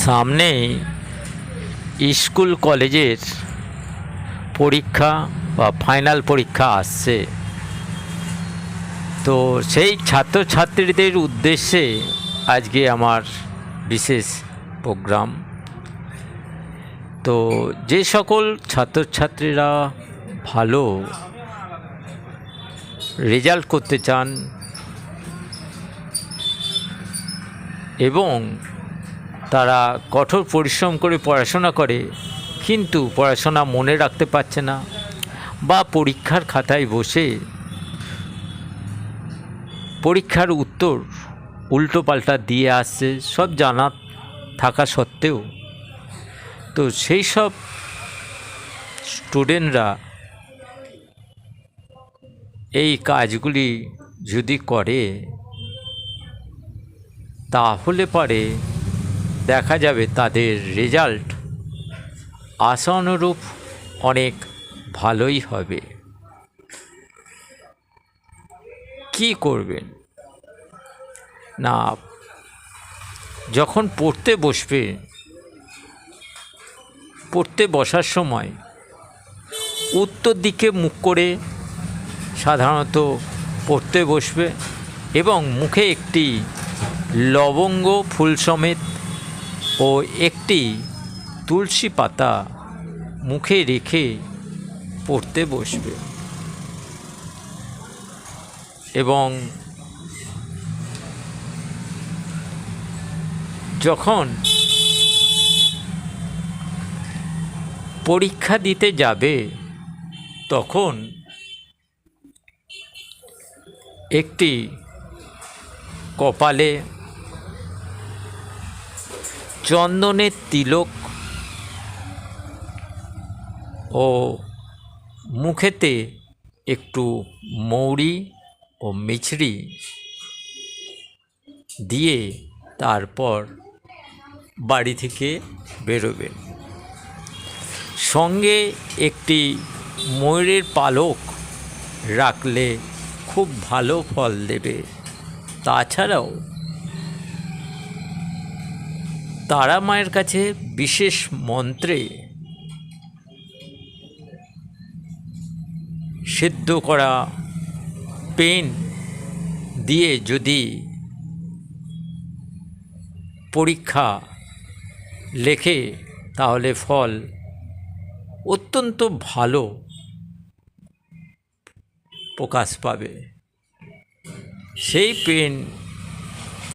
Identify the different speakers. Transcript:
Speaker 1: সামনে স্কুল কলেজের পরীক্ষা বা ফাইনাল পরীক্ষা আসছে। তো সেই ছাত্রছাত্রীদের উদ্দেশ্যে আজকে আমার বিশেষ প্রোগ্রাম। তো যে সকল ছাত্রছাত্রীরা ভালো রেজাল্ট করতে চান এবং তারা কঠোর পরিশ্রম করে পড়াশোনা করে কিন্তু পড়াশোনা মনে রাখতে পারছে না, বা পরীক্ষার খাতায় বসে পরীক্ষার উত্তর উল্টোপাল্টা দিয়ে আসছে সব জানা থাকা সত্ত্বেও, তো সেই সব স্টুডেন্টরা এই কাজগুলি যদি করে তাহলে পরে দেখা যাবে তাদের রেজাল্ট আশানুরূপ অনেক ভালোই হবে। কি করবেন না, যখন পড়তে বসার সময় উত্তর দিকে মুখ করে সাধারণত পড়তে বসবে এবং মুখে একটি লবঙ্গ ফুল সমেত ও একটি তুলসী পাতা মুখে রেখে পড়তে বসবে এবং যখন পরীক্ষা দিতে যাবে তখন একটি কপালে চন্দনের তিলক ও মুখেতে একটু মৌরি ও মিছরি দিয়ে তারপর বাড়ি থেকে বেরোবেন। সঙ্গে একটি ময়ূরের পালক রাখলে খুব ভালো ফল দেবে। তাছাড়াও তারা মায়ের কাছে বিশেষ মন্ত্রে সিদ্ধ করা পেন দিয়ে যদি পরীক্ষা লেখে তাহলে ফল অত্যন্ত ভালো প্রকাশ পাবে। সেই পেন